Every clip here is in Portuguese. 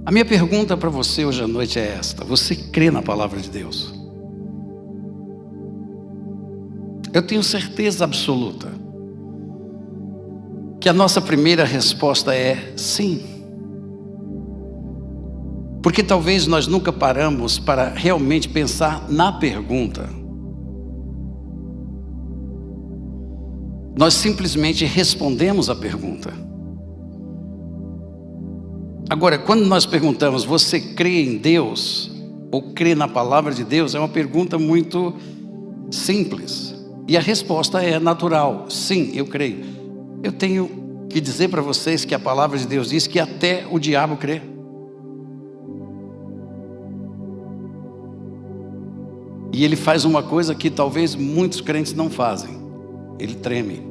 A minha pergunta para você hoje à noite é esta: você crê na palavra de Deus? Eu tenho certeza absoluta que a nossa primeira resposta é sim. Porque talvez nós nunca paramos para realmente pensar na pergunta. Nós simplesmente respondemos a pergunta. Agora, quando nós perguntamos, você crê em Deus? Ou crê na palavra de Deus? É uma pergunta muito simples. E a resposta é natural. Sim, eu creio. Eu tenho que dizer para vocês que a palavra de Deus diz que até o diabo crê. E ele faz uma coisa que talvez muitos crentes não fazem. Ele treme.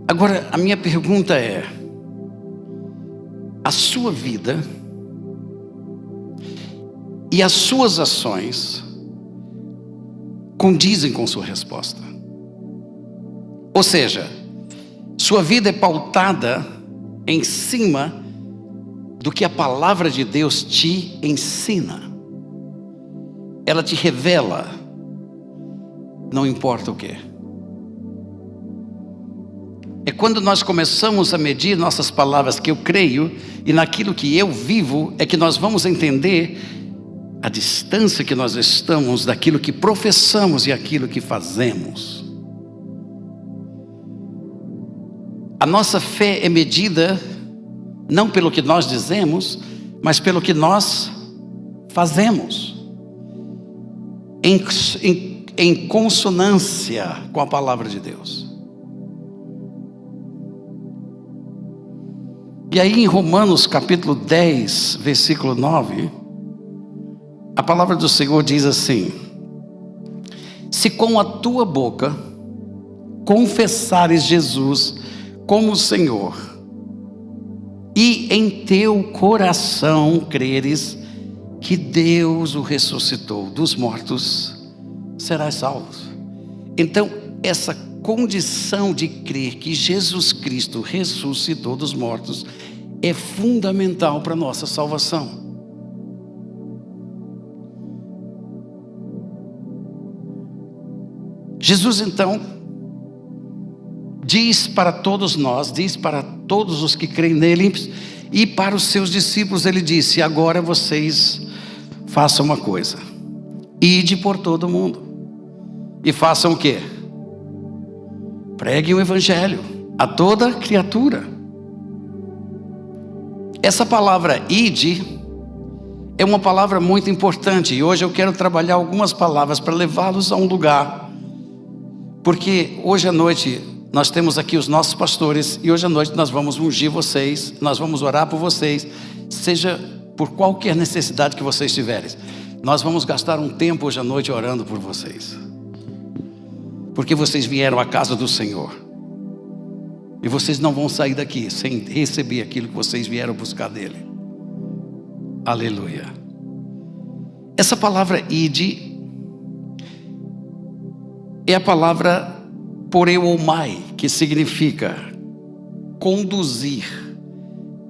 Agora, a minha pergunta é: a sua vida e as suas ações condizem com sua resposta? Ou seja, sua vida é pautada em cima do que a palavra de Deus te ensina. Ela te revela, não importa o que. É quando nós começamos a medir nossas palavras que eu creio e naquilo que eu vivo, é que nós vamos entender a distância que nós estamos daquilo que professamos e aquilo que fazemos. A nossa fé é medida não pelo que nós dizemos, mas pelo que nós fazemos, em consonância com a palavra de Deus. E aí em Romanos capítulo 10, versículo 9, a palavra do Senhor diz assim: se com a tua boca confessares Jesus como Senhor, e em teu coração creres que Deus o ressuscitou dos mortos, serás salvo. Então, essa condição de crer que Jesus Cristo ressuscitou dos mortos é fundamental para a nossa salvação. Jesus então diz para todos nós, diz para todos os que creem nele e para os seus discípulos, ele disse: agora vocês façam uma coisa, ide por todo o mundo e façam o quê? Preguem o evangelho a toda criatura. Essa palavra ide é uma palavra muito importante, e hoje eu quero trabalhar algumas palavras para levá-los a um lugar, porque hoje à noite nós temos aqui os nossos pastores, e hoje à noite nós vamos ungir vocês, nós vamos orar por vocês, seja por qualquer necessidade que vocês tiverem. Nós vamos gastar um tempo hoje à noite orando por vocês, porque vocês vieram à casa do Senhor, e vocês não vão sair daqui sem receber aquilo que vocês vieram buscar dele. Aleluia. Essa palavra ide é a palavra poreuomai, que significa conduzir,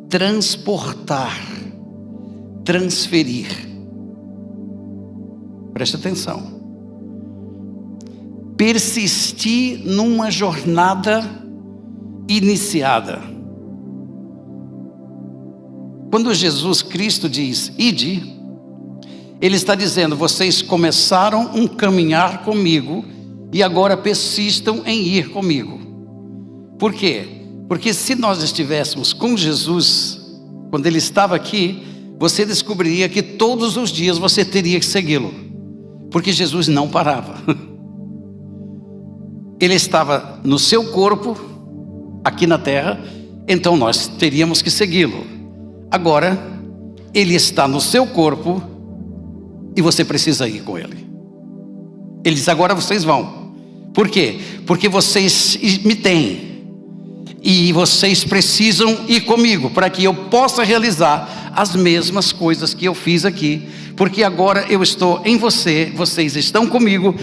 transportar, transferir. Preste atenção. Persistir numa jornada iniciada. Quando Jesus Cristo diz ide, ele está dizendo: vocês começaram um caminhar comigo e agora persistam em ir comigo. Por quê? Porque se nós estivéssemos com Jesus, quando ele estava aqui, você descobriria que todos os dias você teria que segui-lo, porque Jesus não parava. Ele estava no seu corpo, aqui na terra, então nós teríamos que segui-lo. Agora, ele está no seu corpo e você precisa ir com ele. Ele diz: agora vocês vão. Por quê? Porque vocês me têm e vocês precisam ir comigo para que eu possa realizar as mesmas coisas que eu fiz aqui, porque agora eu estou em você, vocês estão comigo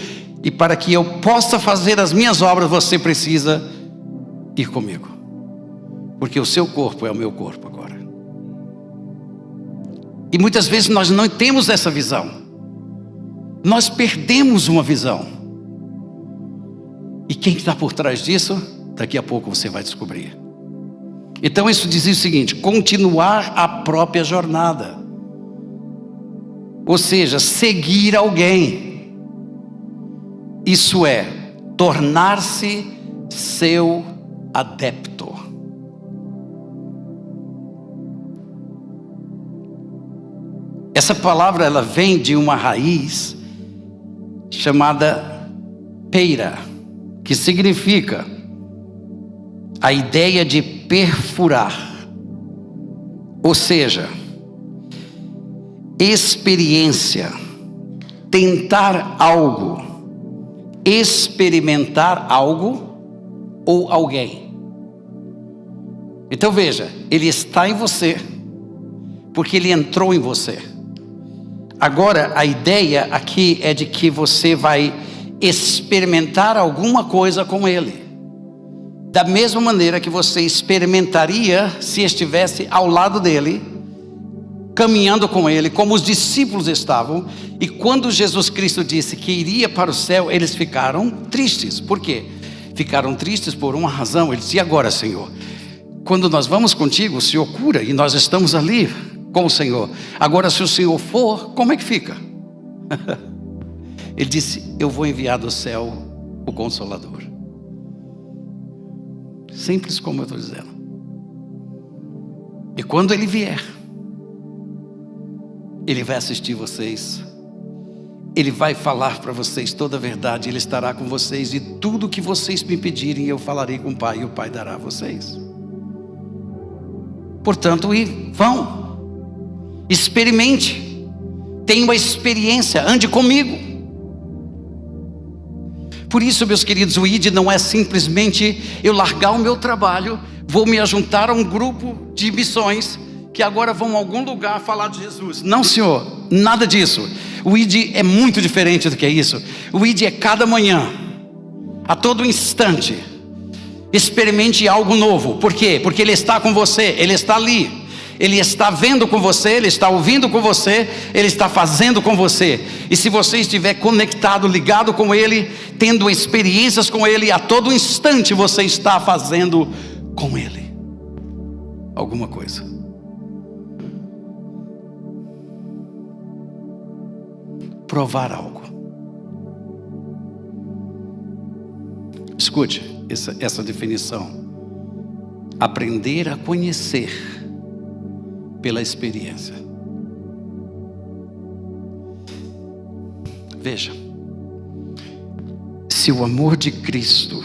E para que eu possa fazer as minhas obras, você precisa ir comigo. Porque o seu corpo é o meu corpo agora. E muitas vezes nós não temos essa visão. Nós perdemos uma visão. E quem está por trás disso? Daqui a pouco você vai descobrir. Então isso dizia o seguinte: continuar a própria jornada. Ou seja, seguir alguém. Isso é, tornar-se seu adepto. Essa palavra, ela vem de uma raiz chamada peira, que significa a ideia de perfurar. Ou seja, experiência, tentar algo, experimentar algo ou alguém. Então veja, ele está em você, porque ele entrou em você. Agora, a ideia aqui é de que você vai experimentar alguma coisa com ele. Da mesma maneira que você experimentaria se estivesse ao lado dele, caminhando com ele, como os discípulos estavam. E quando Jesus Cristo disse que iria para o céu, eles ficaram tristes. Por quê? Ficaram tristes por uma razão. Ele disse: e agora, Senhor? Quando nós vamos contigo, o Senhor cura e nós estamos ali com o Senhor. Agora, se o Senhor for, como é que fica? Ele disse: eu vou enviar do céu o Consolador. Simples como eu estou dizendo. E quando ele vier, ele vai assistir vocês. Ele vai falar para vocês toda a verdade. Ele estará com vocês. E tudo que vocês me pedirem, eu falarei com o Pai. E o Pai dará a vocês. Portanto, vão. Experimente. Tenha uma experiência. Ande comigo. Por isso, meus queridos, o ID não é simplesmente eu largar o meu trabalho, vou me juntar a um grupo de missões que agora vão a algum lugar falar de Jesus. Não, Senhor, nada disso. O ID é muito diferente do que isso. O ID é cada manhã, a todo instante. Experimente algo novo. Por quê? Porque Ele está com você, Ele está ali. Ele está vendo com você, Ele está ouvindo com você, Ele está fazendo com você. E se você estiver conectado, ligado com Ele, tendo experiências com Ele, a todo instante você está fazendo com Ele alguma coisa. Provar algo. Escute essa definição: aprender a conhecer pela experiência. Veja, se o amor de Cristo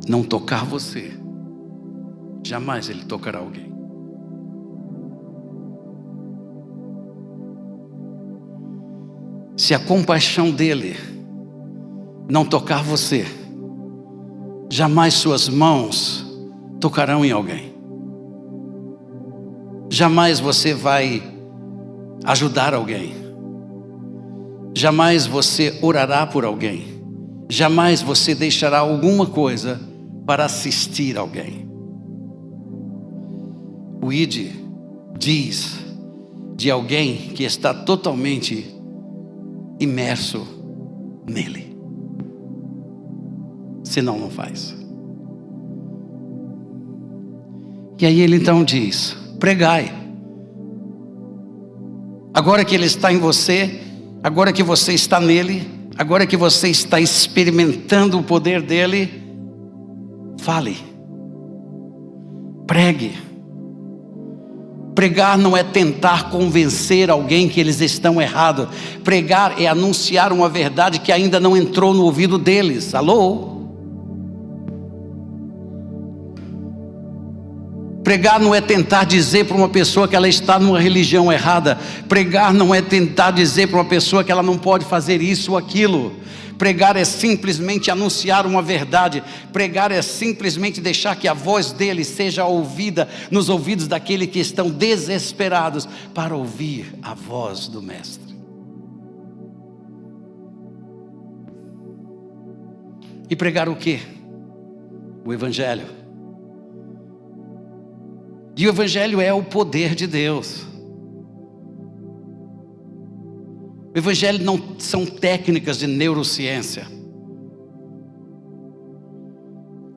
não tocar você, jamais Ele tocará alguém. Se a compaixão dele não tocar você, jamais suas mãos tocarão em alguém. Jamais você vai ajudar alguém. Jamais você orará por alguém. Jamais você deixará alguma coisa para assistir alguém. O ID diz de alguém que está totalmente imerso nele. Senão não faz. E aí ele então diz: pregai. Agora que Ele está em você, agora que você está nele, agora que você está experimentando o poder dele, fale. Pregue. Pregar não é tentar convencer alguém que eles estão errados. Pregar é anunciar uma verdade que ainda não entrou no ouvido deles. Alô? Pregar não é tentar dizer para uma pessoa que ela está numa religião errada. Pregar não é tentar dizer para uma pessoa que ela não pode fazer isso ou aquilo. Pregar é simplesmente anunciar uma verdade. Pregar é simplesmente deixar que a voz dele seja ouvida nos ouvidos daqueles que estão desesperados para ouvir a voz do Mestre. E pregar o quê? O Evangelho. E o Evangelho é o poder de Deus. O Evangelho não são técnicas de neurociência.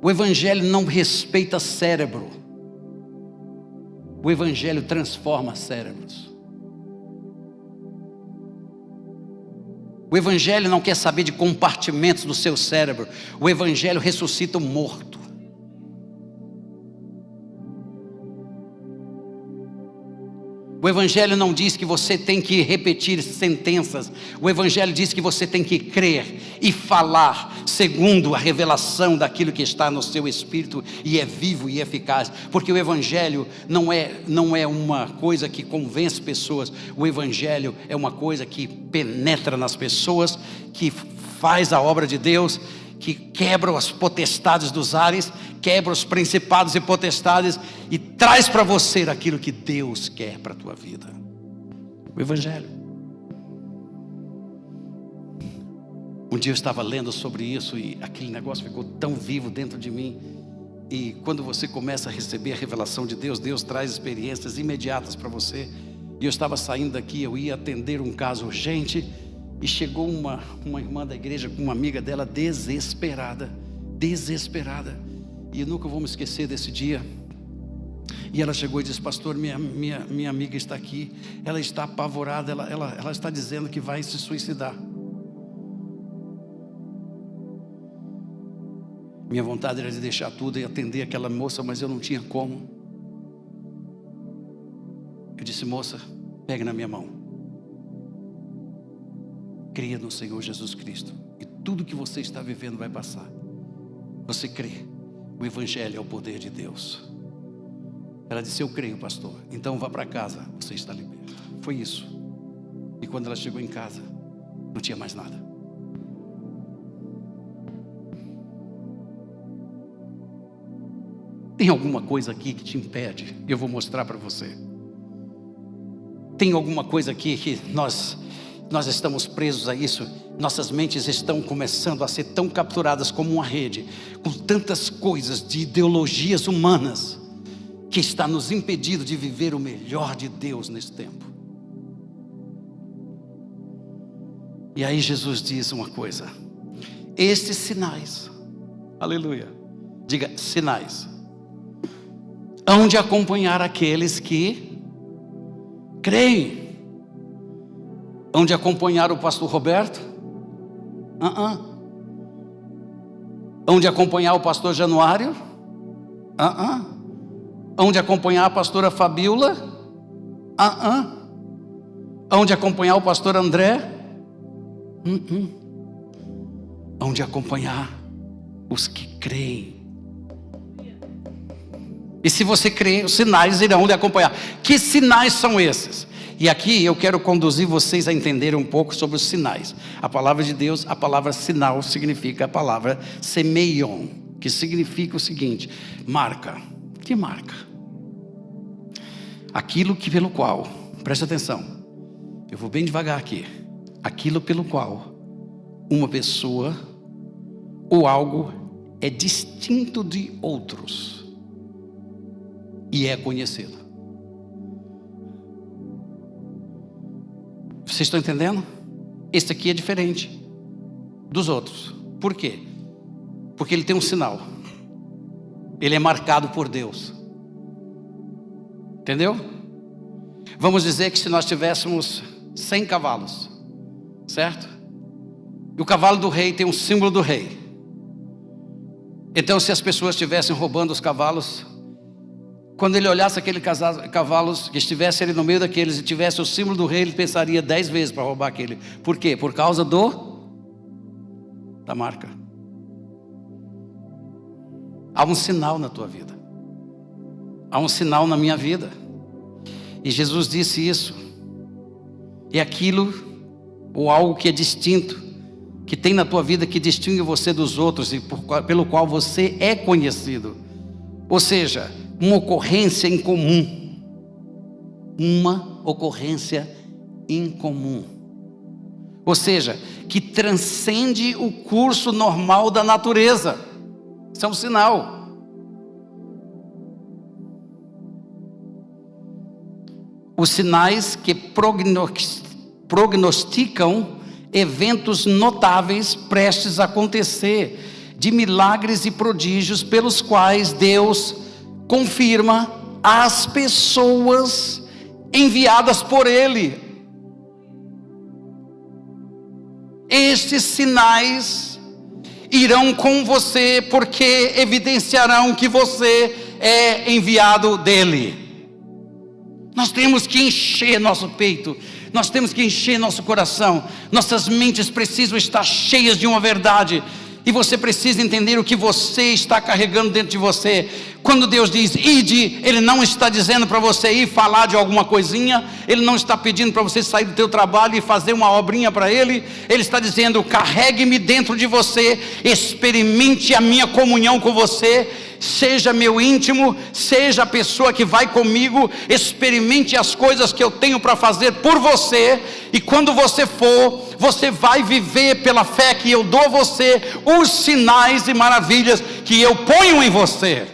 O Evangelho não respeita cérebro. O Evangelho transforma cérebros. O Evangelho não quer saber de compartimentos do seu cérebro. O Evangelho ressuscita o morto. O Evangelho não diz que você tem que repetir sentenças. O Evangelho diz que você tem que crer e falar segundo a revelação daquilo que está no seu espírito e é vivo e eficaz. Porque o Evangelho não é uma coisa que convence pessoas. O Evangelho é uma coisa que penetra nas pessoas, que faz a obra de Deus, que quebra as potestades dos ares, quebra os principados e potestades e traz para você aquilo que Deus quer para a tua vida. O Evangelho. Um dia eu estava lendo sobre isso e aquele negócio ficou tão vivo dentro de mim. E quando você começa a receber a revelação de Deus, Deus traz experiências imediatas para você. E eu estava saindo daqui, eu ia atender um caso urgente. E chegou uma irmã da igreja com uma amiga dela desesperada. E eu nunca vou me esquecer desse dia. E ela chegou e disse: pastor, minha amiga está aqui. Ela está apavorada, ela está dizendo que vai se suicidar. Minha vontade era de deixar tudo e atender aquela moça, mas eu não tinha como. Eu disse: moça, pega na minha mão. Creia no Senhor Jesus Cristo e tudo que você está vivendo vai passar. Você crê, o Evangelho é o poder de Deus. Ela disse: eu creio, pastor. Então vá para casa, você está liberto. Foi isso. E quando ela chegou em casa, não tinha mais nada. Tem alguma coisa aqui que te impede? Eu vou mostrar para você. Tem alguma coisa aqui que nós estamos presos a isso. Nossas mentes estão começando a ser tão capturadas como uma rede, com tantas coisas de ideologias humanas, que está nos impedindo de viver o melhor de Deus nesse tempo. E aí Jesus diz uma coisa: estes sinais, aleluia, diga sinais, hão de acompanhar aqueles que creem. Hão de acompanhar o pastor Roberto? Hão de acompanhar o pastor Januário? Hão de acompanhar a pastora Fabiola? Hão de acompanhar o pastor André? Hão de acompanhar os que creem. E se você crê, os sinais irão lhe acompanhar. Que sinais são esses? E aqui eu quero conduzir vocês a entenderem um pouco sobre os sinais. A palavra de Deus, a palavra sinal significa a palavra semeion, que significa o seguinte: marca. Que marca? Aquilo que pelo qual, preste atenção, eu vou bem devagar aqui. Aquilo pelo qual uma pessoa ou algo é distinto de outros e é conhecido. Vocês estão entendendo? Esse aqui é diferente dos outros. Por quê? Porque ele tem um sinal. Ele é marcado por Deus. Entendeu? Vamos dizer que se nós tivéssemos 100 cavalos, certo? E o cavalo do rei tem um símbolo do rei. Então, se as pessoas estivessem roubando os cavalos, quando ele olhasse aqueles cavalos, que estivesse ali no meio daqueles e tivesse o símbolo do rei, ele pensaria 10 vezes para roubar aquele. Por quê? Por causa da marca. Há um sinal na tua vida. Há um sinal na minha vida. E Jesus disse isso. É aquilo ou algo que é distinto, que tem na tua vida, que distingue você dos outros e pelo qual você é conhecido. Ou seja, uma ocorrência em comum. Uma ocorrência em comum. Ou seja, que transcende o curso normal da natureza. Isso é um sinal. Os sinais que prognosticam eventos notáveis prestes a acontecer, de milagres e prodígios pelos quais Deus confirma as pessoas enviadas por Ele. Estes sinais irão com você, porque evidenciarão que você é enviado dEle. Nós temos que encher nosso peito, nós temos que encher nosso coração, nossas mentes precisam estar cheias de uma verdade, e você precisa entender o que você está carregando dentro de você. Quando Deus diz ide, Ele não está dizendo para você ir falar de alguma coisinha, Ele não está pedindo para você sair do teu trabalho e fazer uma obrinha para Ele. Ele está dizendo: carregue-me dentro de você, experimente a minha comunhão com você, seja meu íntimo, seja a pessoa que vai comigo, experimente as coisas que eu tenho para fazer por você, e quando você for, você vai viver pela fé que eu dou a você, os sinais e maravilhas que eu ponho em você.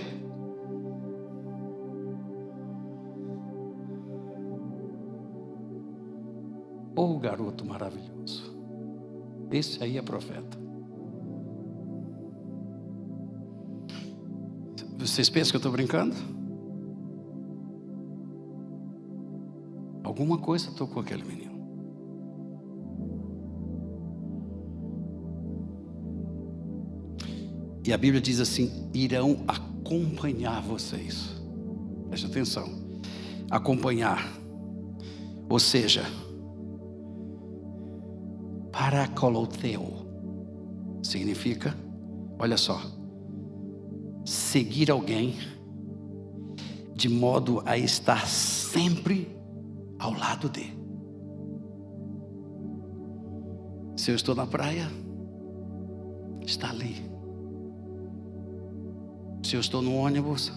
Oh, garoto maravilhoso, esse aí é profeta. Vocês pensam que eu estou brincando? Alguma coisa tocou aquele menino. E a Bíblia diz assim: irão acompanhar vocês. Preste atenção. Acompanhar. Ou seja, paracoloteo significa, olha só, seguir alguém de modo a estar sempre ao lado dele. Se eu estou na praia, está ali. Se eu estou no ônibus,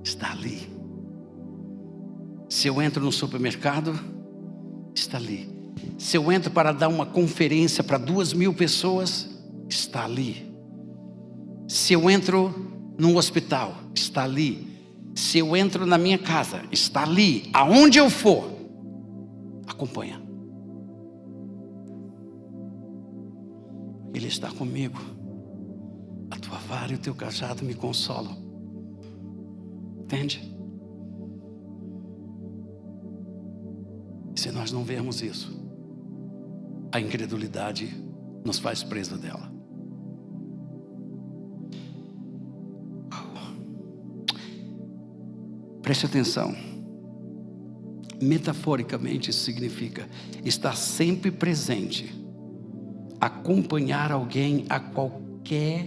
está ali. Se eu entro no supermercado, está ali. Se eu entro para dar uma conferência para 2.000 pessoas, está ali. Se eu entro num hospital, está ali. Se eu entro na minha casa, está ali. Aonde eu for, acompanha. Ele está comigo. A tua vara e o teu cajado me consolam. Entende? E se nós não vermos isso, a incredulidade nos faz preso dela. Preste atenção. Metaforicamente isso significa estar sempre presente, acompanhar alguém a qualquer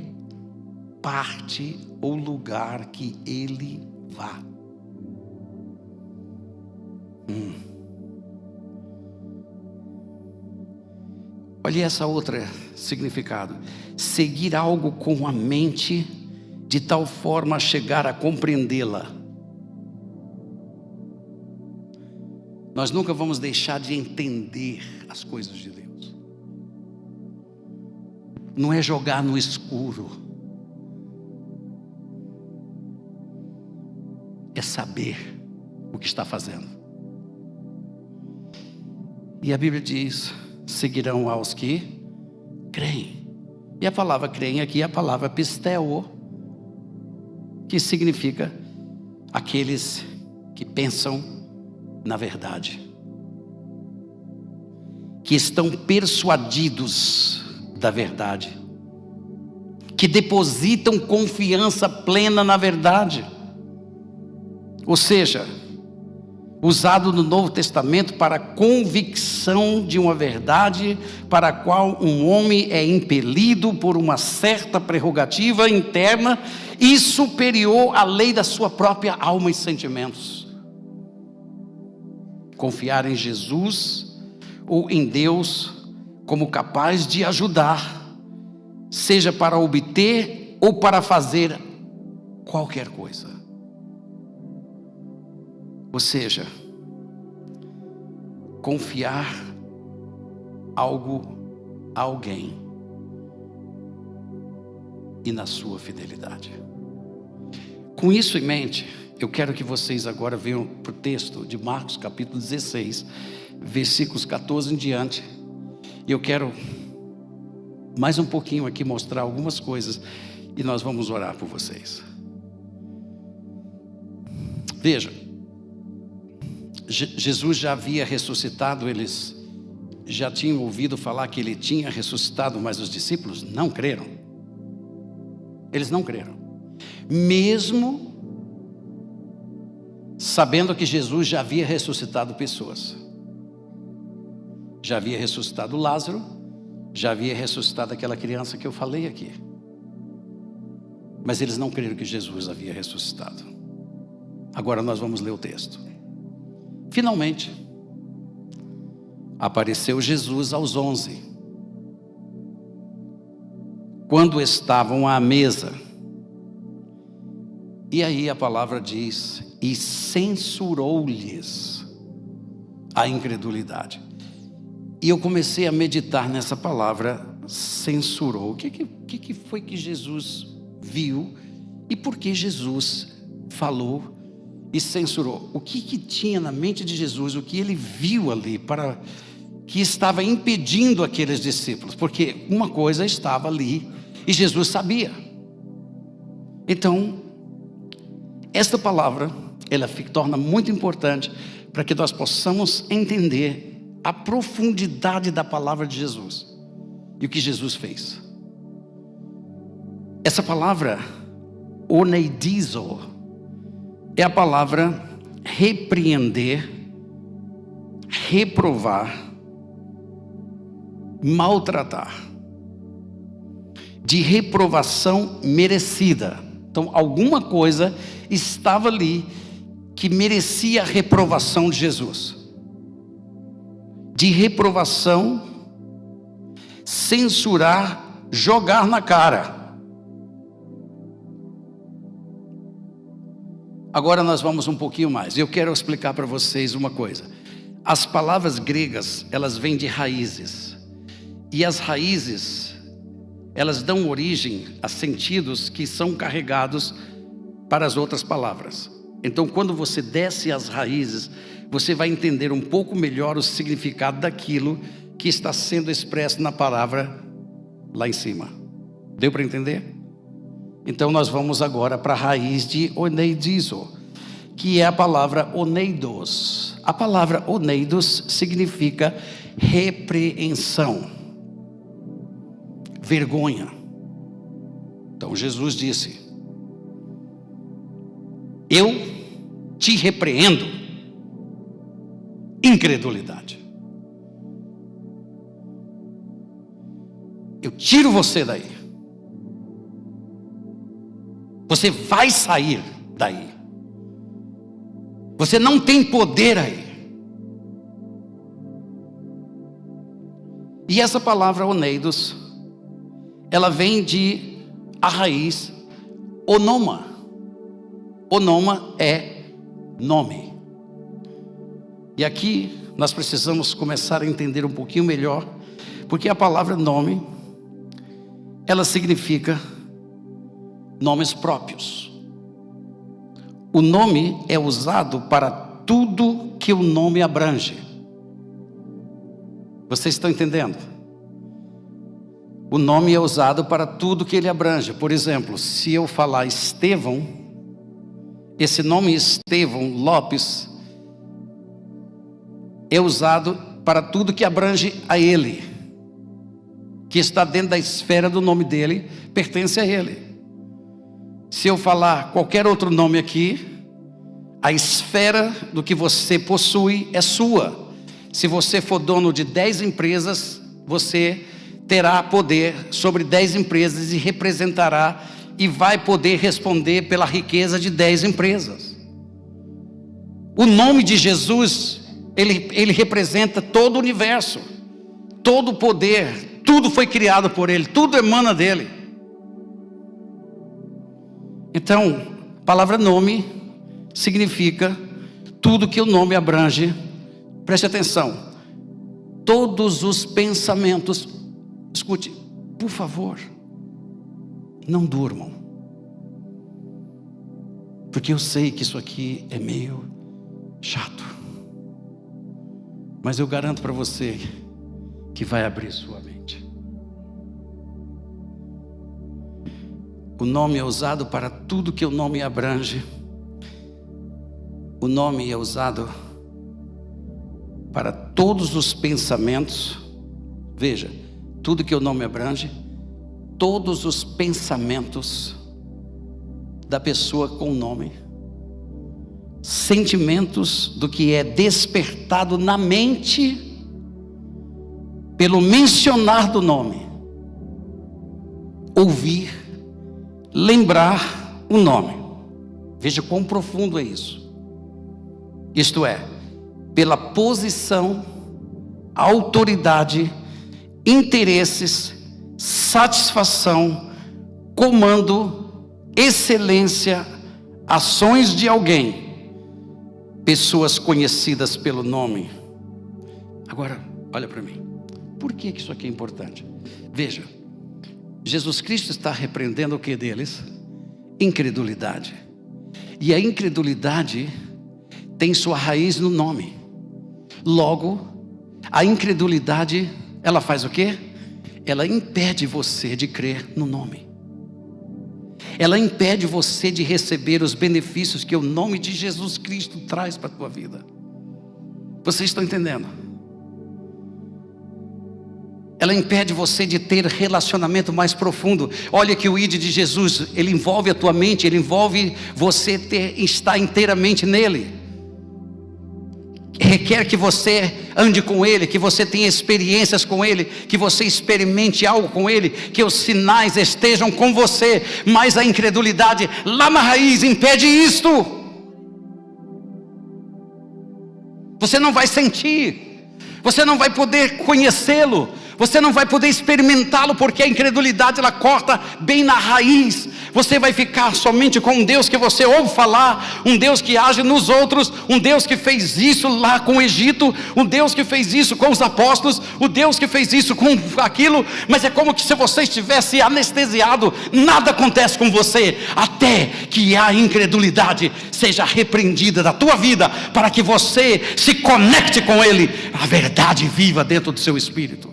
parte ou lugar que ele vá. Olha essa outra significado: seguir algo com a mente de tal forma a chegar a compreendê-la. Nós nunca vamos deixar de entender as coisas de Deus. Não é jogar no escuro, é saber o que está fazendo. E a Bíblia diz: seguirão aos que creem. E a palavra creem aqui é a palavra pisteo, que significa aqueles que pensam na verdade, que estão persuadidos da verdade, que depositam confiança plena na verdade. Ou seja, usado no Novo Testamento para a convicção de uma verdade para a qual um homem é impelido por uma certa prerrogativa interna e superior à lei da sua própria alma e sentimentos. Confiar em Jesus ou em Deus como capaz de ajudar, seja para obter ou para fazer qualquer coisa. Ou seja, confiar algo alguém e na sua fidelidade. Com isso em mente, eu quero que vocês agora venham para o texto de Marcos capítulo 16, versículos 14 em diante. E eu quero mais um pouquinho aqui mostrar algumas coisas e nós vamos orar por vocês. Veja, Jesus já havia ressuscitado, eles já tinham ouvido falar que ele tinha ressuscitado, mas os discípulos não creram. Eles não creram. Mesmo sabendo que Jesus já havia ressuscitado pessoas. Já havia ressuscitado Lázaro, já havia ressuscitado aquela criança que eu falei aqui. Mas eles não creram que Jesus havia ressuscitado. Agora nós vamos ler o texto. Finalmente, apareceu Jesus aos 11, quando estavam à mesa. E aí a palavra diz, e censurou-lhes a incredulidade. E eu comecei a meditar nessa palavra, censurou. O que foi que Jesus viu e por que Jesus falou e censurou? O que tinha na mente de Jesus, o que ele viu ali que estava impedindo aqueles discípulos? Porque uma coisa estava ali e Jesus sabia. Então, esta palavra, ela torna muito importante para que nós possamos entender a profundidade da palavra de Jesus e o que Jesus fez. Essa palavra, oneidizo, é a palavra repreender, reprovar, maltratar, de reprovação merecida. Então, alguma coisa estava ali que merecia a reprovação de Jesus. De reprovação, censurar, jogar na cara. Agora nós vamos um pouquinho mais. Eu quero explicar para vocês uma coisa. As palavras gregas, elas vêm de raízes. E as raízes, elas dão origem a sentidos que são carregados para as outras palavras. Então, quando você desce as raízes, você vai entender um pouco melhor o significado daquilo que está sendo expresso na palavra lá em cima. Deu para entender? Então, nós vamos agora para a raiz de oneidizo, que é a palavra oneidos. A palavra oneidos significa repreensão, vergonha. Então, Jesus disse: eu te repreendo, incredulidade. Eu tiro você daí. Você vai sair daí. Você não tem poder aí. E essa palavra oneidos, ela vem de a raiz onoma. Onoma é nome. E aqui nós precisamos começar a entender um pouquinho melhor, porque a palavra nome, ela significa nomes próprios. O nome é usado para tudo que o nome abrange. Vocês estão entendendo? O nome é usado para tudo que ele abrange. Por exemplo, se eu falar Estevão, esse nome Estevão Lopes é usado para tudo que abrange a ele, que está dentro da esfera do nome dele, pertence a ele. Se eu falar qualquer outro nome aqui, a esfera do que você possui é sua. Se você for dono de 10 empresas, você terá poder sobre 10 empresas e representará e vai poder responder pela riqueza de 10 empresas. O nome de Jesus, ele representa todo o universo, todo o poder, tudo foi criado por ele, tudo emana dele. Então, a palavra nome significa tudo que o nome abrange. Preste atenção, todos os pensamentos Escute, por favor, não durmam. Porque eu sei que isso aqui é meio chato. Mas eu garanto para você que vai abrir sua mente. O nome é usado para tudo que o nome abrange. O nome é usado para todos os pensamentos. Veja, tudo que o nome abrange, todos os pensamentos da pessoa com o nome, sentimentos do que é despertado na mente pelo mencionar do nome, ouvir, lembrar o nome. Veja quão profundo é isso. Isto é, pela posição, autoridade, interesses, satisfação, comando, excelência, ações de alguém, pessoas conhecidas pelo nome. Agora, olha para mim. Por que isso aqui é importante? Veja, Jesus Cristo está repreendendo o que deles? Incredulidade. E a incredulidade tem sua raiz no nome. Logo, a incredulidade, ela faz o quê? Ela impede você de crer no nome. Ela impede você de receber os benefícios que o nome de Jesus Cristo traz para a tua vida. Vocês estão entendendo? Ela impede você de ter relacionamento mais profundo. Olha que o ID de Jesus, ele envolve a tua mente, ele envolve você estar inteiramente nele. Requer que você ande com ele, que você tenha experiências com ele, que você experimente algo com ele, que os sinais estejam com você. Mas a incredulidade lá na raiz impede isto. Você não vai sentir, você não vai poder conhecê-lo, você não vai poder experimentá-lo, porque a incredulidade ela corta bem na raiz. Você vai ficar somente com um Deus que você ouve falar, um Deus que age nos outros, um Deus que fez isso lá com o Egito, um Deus que fez isso com os apóstolos, o Deus que fez isso com aquilo. Mas é como que se você estivesse anestesiado, nada acontece com você, até que a incredulidade seja repreendida da tua vida, para que você se conecte com Ele, a verdade viva dentro do seu espírito.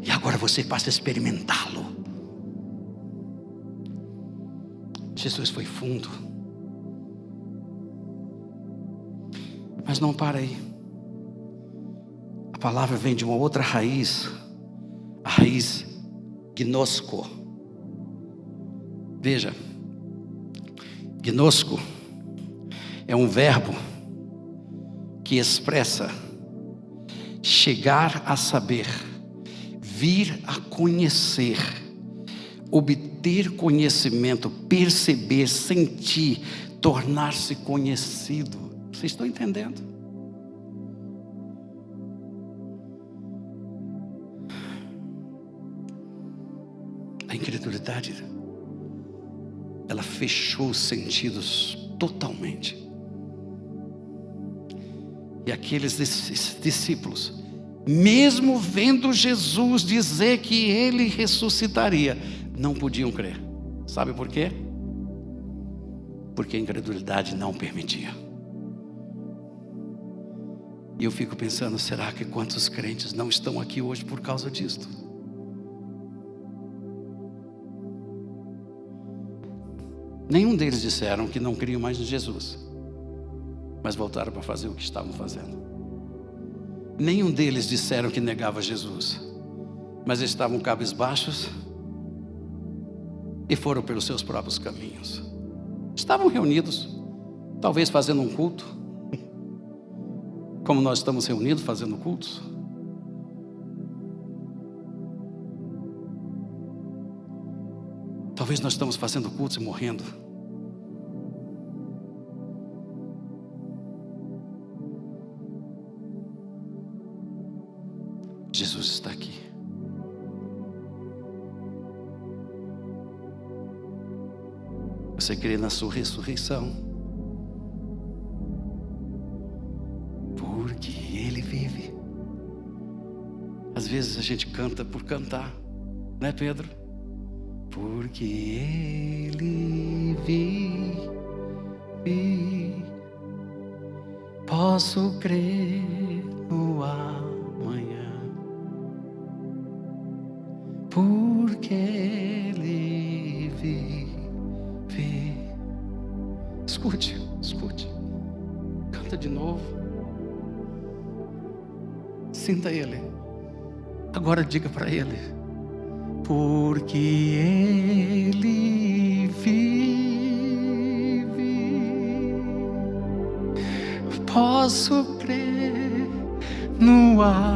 E agora você passa a experimentá-lo. Jesus foi fundo. Mas não para aí. A palavra vem de uma outra raiz. A raiz gnosco. Veja. Gnosco é um verbo que expressa chegar a saber, vir a conhecer, obter conhecimento, perceber, sentir, tornar-se conhecido. Vocês estão entendendo? A incredulidade, ela fechou os sentidos totalmente. E aqueles discípulos, mesmo vendo Jesus dizer que ele ressuscitaria, não podiam crer. Sabe por quê? Porque a incredulidade não permitia. E eu fico pensando, será que quantos crentes não estão aqui hoje por causa disto? Nenhum deles disseram que não criam mais em Jesus, mas voltaram para fazer o que estavam fazendo. Nenhum deles disseram que negava Jesus, mas estavam cabisbaixos e foram pelos seus próprios caminhos. Estavam reunidos, talvez fazendo um culto, como nós estamos reunidos fazendo cultos. Talvez nós estamos fazendo cultos e morrendo. Jesus está aqui. Você crê na sua ressurreição? Porque Ele vive. Às vezes a gente canta por cantar, né, Pedro? Porque Ele vive, posso crer no amanhã. Porque Ele vive. Escute, escute. Canta de novo. Sinta Ele. Agora diga para Ele. Porque Ele vive, posso crer no amanhã.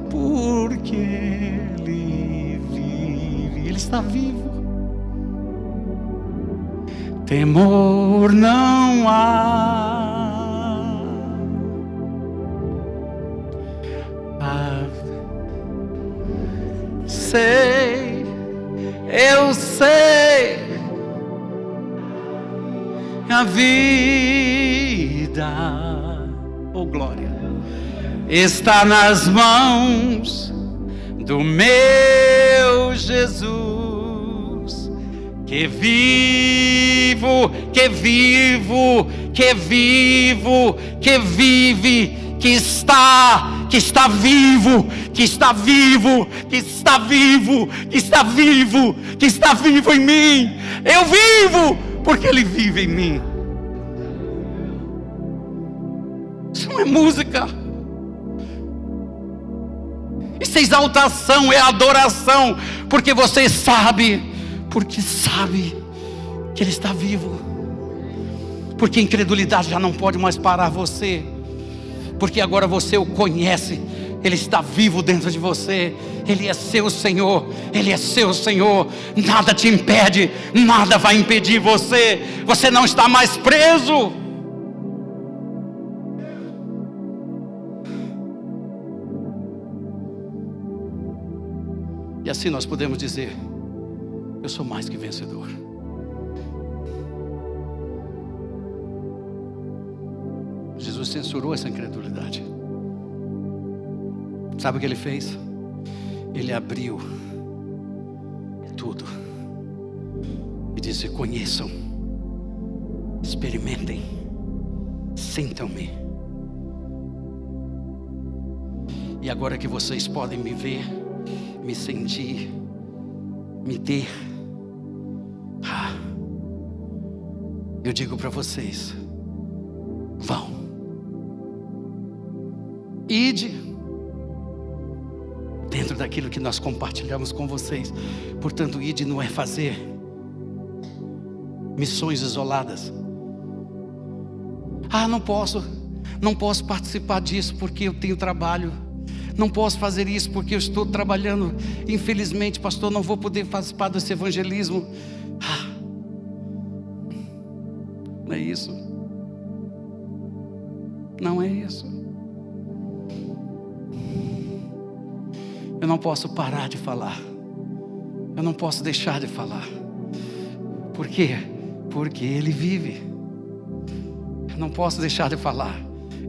Porque Ele vive, Ele está vivo. Temor não há. Sei, eu sei, a vida, oh glória, está nas mãos do meu Jesus, que vivo, que vivo, que vivo, que vive, que está vivo, que está vivo, que está vivo, que está vivo, que está vivo em mim. Eu vivo porque Ele vive em mim. Isso não é música. Isso é exaltação, é adoração, porque você sabe, que Ele está vivo. Porque a incredulidade já não pode mais parar você. Porque agora você o conhece, Ele está vivo dentro de você, Ele é seu Senhor, Ele é seu Senhor, nada te impede, nada vai impedir você, você não está mais preso. E assim nós podemos dizer, eu sou mais que vencedor. Jesus censurou essa incredulidade. Sabe o que Ele fez? Ele abriu tudo e disse: conheçam, experimentem, sintam-me. E agora que vocês podem me ver, me sentir, me ter, eu digo para vocês: vão. Ide, dentro daquilo que nós compartilhamos com vocês. Portanto, ide não é fazer missões isoladas. Não posso participar disso porque eu tenho trabalho. Não posso fazer isso porque eu estou trabalhando. Infelizmente, pastor, não vou poder participar desse evangelismo. Não é isso. Não é isso. Eu não posso parar de falar. Eu não posso deixar de falar. Por quê? Porque Ele vive. Eu não posso deixar de falar.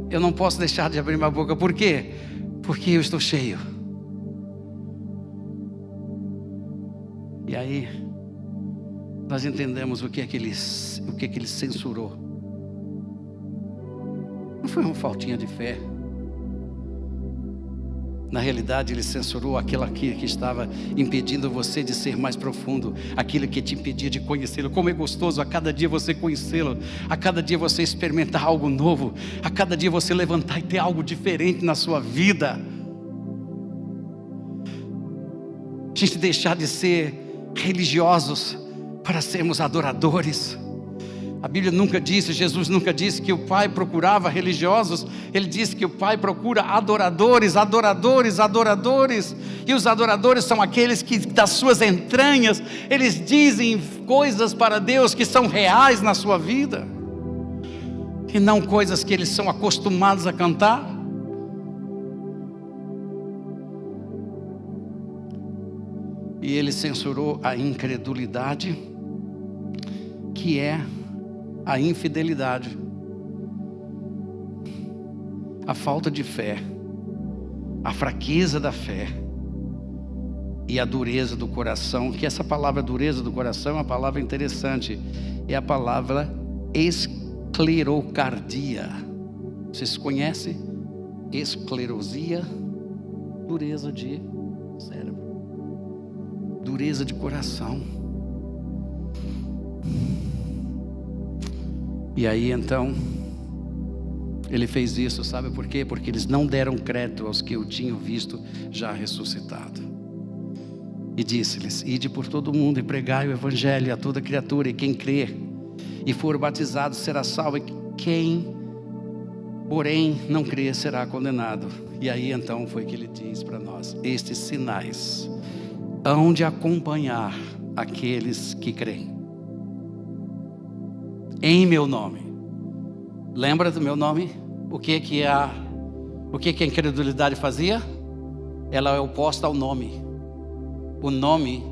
Eu não posso deixar de abrir minha boca. Por quê? Porque eu estou cheio. E aí nós entendemos o que é que Ele censurou. Não foi uma faltinha de fé. Na realidade, Ele censurou aquilo que estava impedindo você de ser mais profundo, aquilo que te impedia de conhecê-lo. Como é gostoso a cada dia você conhecê-lo, a cada dia você experimentar algo novo, a cada dia você levantar e ter algo diferente na sua vida. A gente deixar de ser religiosos para sermos adoradores. A Bíblia nunca disse, Jesus nunca disse que o Pai procurava religiosos. Ele disse que o Pai procura adoradores, adoradores, adoradores. E os adoradores são aqueles que das suas entranhas, eles dizem coisas para Deus que são reais na sua vida. E não coisas que eles são acostumados a cantar. E Ele censurou a incredulidade, que é a infidelidade. a falta de fé, a fraqueza da fé e a dureza do coração, que essa palavra dureza do coração é uma palavra interessante, é a palavra esclerocardia. Vocês conhecem? Esclerosia, dureza de cérebro, dureza de coração. E aí então ele fez isso, sabe por quê? Porque eles não deram crédito aos que eu tinha visto já ressuscitado. E disse-lhes: ide por todo o mundo e pregai o evangelho a toda criatura, e quem crer e for batizado será salvo, e quem porém não crer será condenado. E aí então foi que ele diz para nós: estes sinais hão de acompanhar aqueles que creem em meu nome. Lembra do meu nome? O que a incredulidade fazia? Ela é oposta ao nome. O nome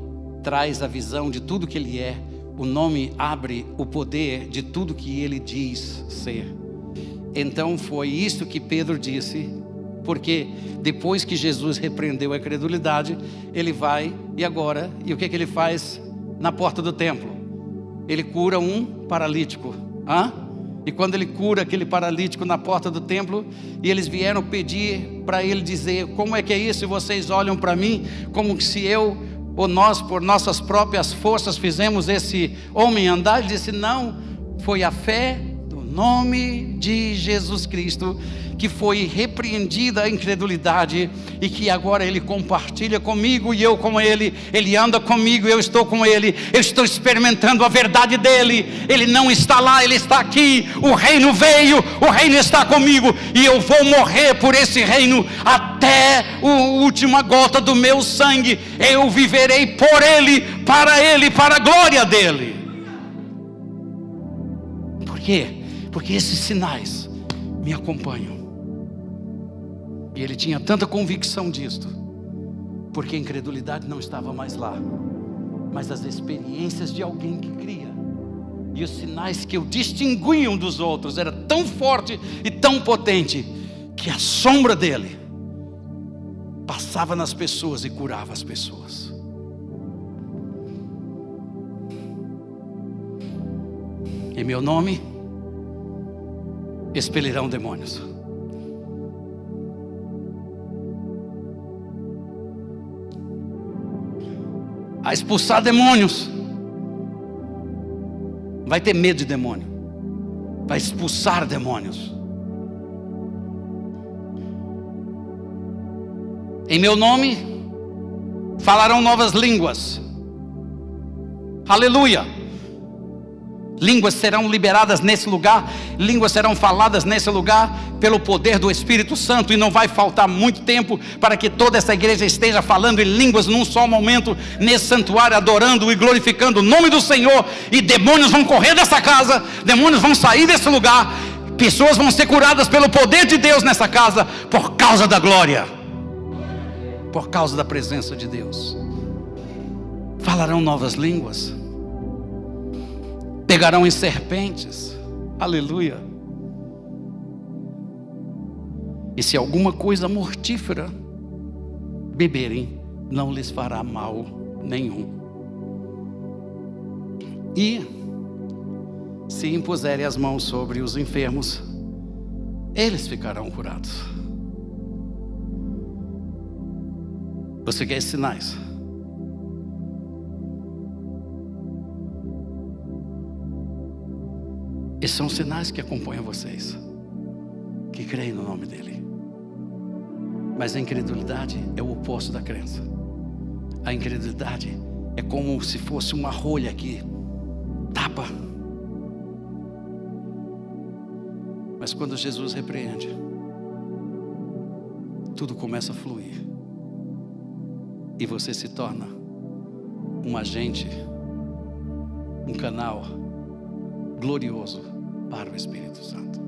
traz a visão de tudo que ele é. O nome abre o poder de tudo que ele diz ser. Então foi isso que Pedro disse, porque depois que Jesus repreendeu a incredulidade, ele vai e o que ele faz na porta do templo? Ele cura um paralítico. E quando ele cura aquele paralítico na porta do templo, e eles vieram pedir para ele dizer: como é que é isso? E vocês olham para mim como se eu ou nós, por nossas próprias forças, fizemos esse homem andar. Ele disse: não, foi a fé no nome de Jesus Cristo que foi repreendida a incredulidade, e que agora ele compartilha comigo e eu com ele. Ele anda comigo e eu estou com ele. Eu estou experimentando a verdade dele. Ele não está lá, ele está aqui. O reino veio, o reino está comigo, e eu vou morrer por esse reino até a última gota do meu sangue. Eu viverei por ele, para a glória dele. Por quê? Porque esses sinais me acompanham. E ele tinha tanta convicção disto, porque a incredulidade não estava mais lá, mas as experiências de alguém que cria. E os sinais que o distinguiam dos outros era tão forte e tão potente, que a sombra dele passava nas pessoas e curava as pessoas. Em meu nome expelirão demônios. A expulsar demônios. Vai ter medo de demônio. Vai expulsar demônios. Em meu nome falarão novas línguas. Aleluia. Línguas serão liberadas nesse lugar. Línguas serão faladas nesse lugar pelo poder do Espírito Santo. E não vai faltar muito tempo para que toda essa igreja esteja falando em línguas num só momento, nesse santuário, adorando e glorificando o nome do Senhor. E demônios vão correr dessa casa, demônios vão sair desse lugar, pessoas vão ser curadas pelo poder de Deus nessa casa, por causa da glória, por causa da presença de Deus. Falarão novas línguas. Pegarão em serpentes. Aleluia. E se alguma coisa mortífera beberem, não lhes fará mal nenhum. E se impuserem as mãos sobre os enfermos, eles ficarão curados. Você quer sinais? Esses são sinais que acompanham vocês, que creem no nome dele. Mas a incredulidade é o oposto da crença. A incredulidade é como se fosse uma rolha que tapa. Mas quando Jesus repreende, tudo começa a fluir. E você se torna um agente, um canal glorioso para o Espírito Santo.